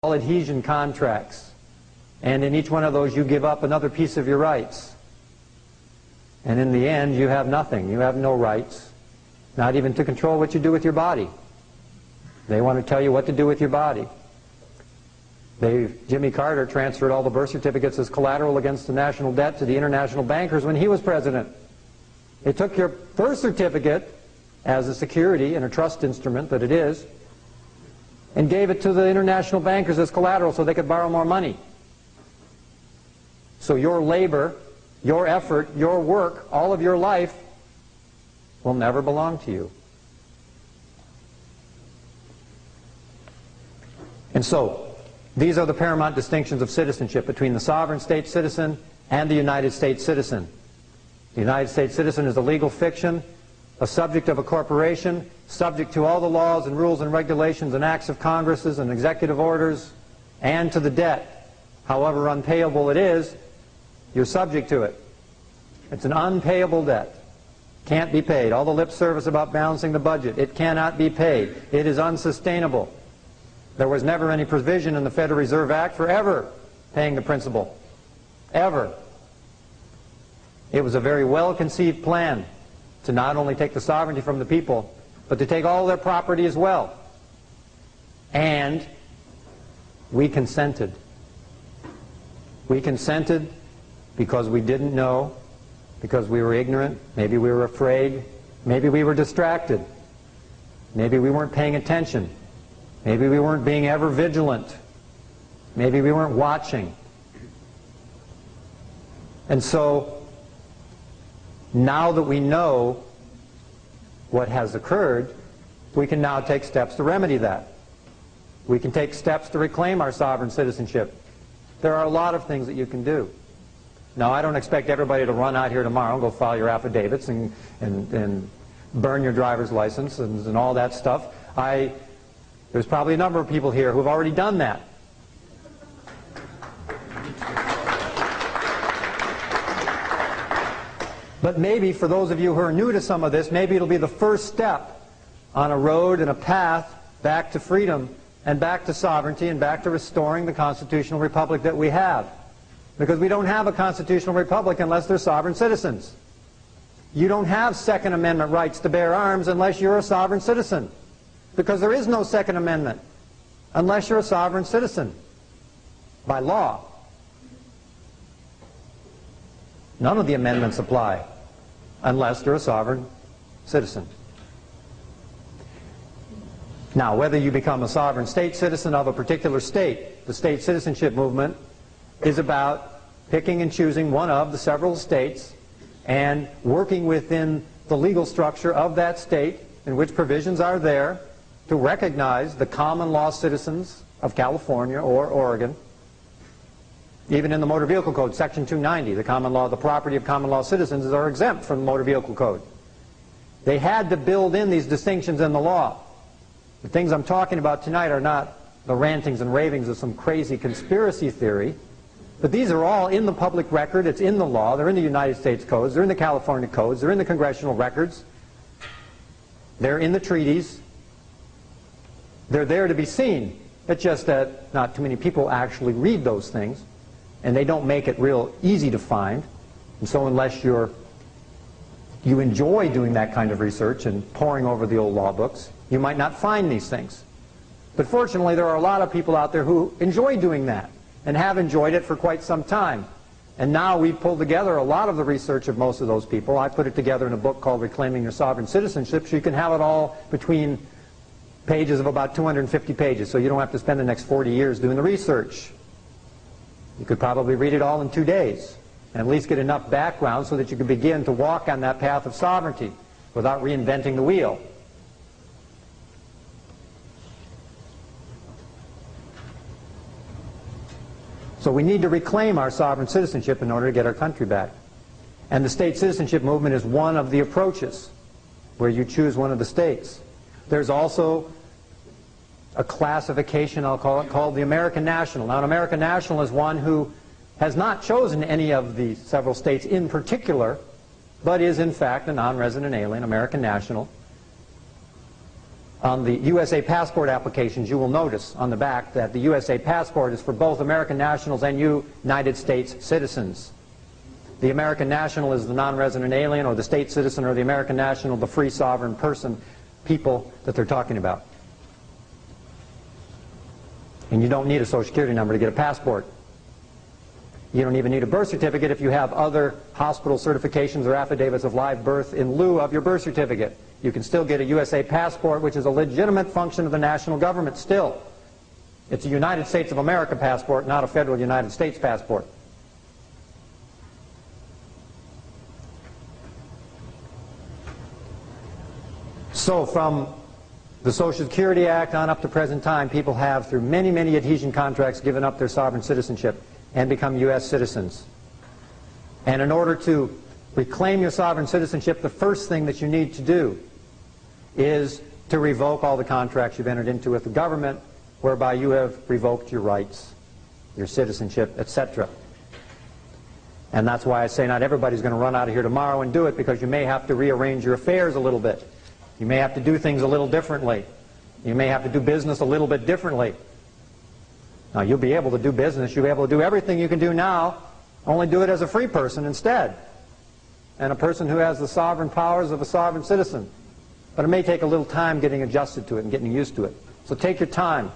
all adhesion contracts. And in each one of those you give up another piece of your rights. And in the end you have nothing. You have no rights, not even to control what you do with your body. They want to tell you what to do with your body. Jimmy Carter transferred all the birth certificates as collateral against the national debt to the international bankers when he was president. They took your birth certificate as a security and a trust instrument that it is, and gave it to the international bankers as collateral so they could borrow more money. So your labor, your effort, your work, all of your life will never belong to you. And so, these are the paramount distinctions of citizenship between the sovereign state citizen and the United States citizen. The United States citizen is a legal fiction, a subject of a corporation, subject to all the laws and rules and regulations and acts of Congresses and executive orders, and to the debt. However unpayable it is, you're subject to it. It's an unpayable debt. Can't be paid. All the lip service about balancing the budget, it cannot be paid. It is unsustainable. There was never any provision in the Federal Reserve Act for ever paying the principal. Ever. It was a very well-conceived plan to not only take the sovereignty from the people, but to take all their property as well. And we consented. We consented because we didn't know, because we were ignorant, maybe we were afraid, maybe we were distracted, maybe we weren't paying attention. Maybe we weren't being ever vigilant. Maybe we weren't watching. And so, now that we know what has occurred, we can now take steps to remedy that. We can take steps to reclaim our sovereign citizenship. There are a lot of things that you can do. Now, I don't expect everybody to run out here tomorrow and go file your affidavits and burn your driver's license and all that stuff. There's probably a number of people here who have already done that. But maybe for those of you who are new to some of this, maybe it'll be the first step on a road and a path back to freedom and back to sovereignty and back to restoring the constitutional republic that we have. Because we don't have a constitutional republic unless they're sovereign citizens. You don't have Second Amendment rights to bear arms unless you're a sovereign citizen. Because there is no Second Amendment unless you're a sovereign citizen by law. None of the amendments apply unless you're a sovereign citizen. Now, whether you become a sovereign state citizen of a particular state, the state citizenship movement is about picking and choosing one of the several states and working within the legal structure of that state in which provisions are there to recognize the common law citizens of California or Oregon. Even in the Motor Vehicle Code, Section 290, the common law, the property of common law citizens are exempt from the Motor Vehicle Code. They had to build in these distinctions in the law. The things I'm talking about tonight are not the rantings and ravings of some crazy conspiracy theory, but these are all in the public record. It's in the law. They're in the United States codes. They're in the California codes. They're in the congressional records. They're in the treaties. They're there to be seen. It's just that not too many people actually read those things, and they don't make it real easy to find. And so unless you enjoy doing that kind of research and poring over the old law books, you might not find these things. But fortunately, there are a lot of people out there who enjoy doing that and have enjoyed it for quite some time. And now we've pulled together a lot of the research of most of those people. I put it together in a book called Reclaiming Your Sovereign Citizenship, so you can have it all between pages of about 250 pages, so you don't have to spend the next 40 years doing the research. You could probably read it all in 2 days and at least get enough background so that you could begin to walk on that path of sovereignty without reinventing the wheel. So we need to reclaim our sovereign citizenship in order to get our country back. And the state citizenship movement is one of the approaches where you choose one of the states. There's also a classification, I'll call it, called the American National. Now, an American National is one who has not chosen any of the several states in particular, but is in fact a non-resident alien, American national. On the USA passport applications, you will notice on the back that the USA passport is for both American nationals and United States citizens. The American national is the non-resident alien, or the state citizen, or the American national, the free sovereign person, people that they're talking about. And you don't need a Social Security number to get a passport. You don't even need a birth certificate if you have other hospital certifications or affidavits of live birth in lieu of your birth certificate. You can still get a USA passport, which is a legitimate function of the national government still. It's a United States of America passport, not a federal United States passport. So from the Social Security Act on up to present time, people have, through many, many adhesion contracts, given up their sovereign citizenship and become U.S. citizens. And in order to reclaim your sovereign citizenship, the first thing that you need to do is to revoke all the contracts you've entered into with the government whereby you have revoked your rights, your citizenship, etc. And that's why I say not everybody's going to run out of here tomorrow and do it, because you may have to rearrange your affairs a little bit. You may have to do things a little differently. You may have to do business a little bit differently. Now, you'll be able to do business. You'll be able to do everything you can do now, only do it as a free person instead, and a person who has the sovereign powers of a sovereign citizen. But it may take a little time getting adjusted to it and getting used to it. So take your time.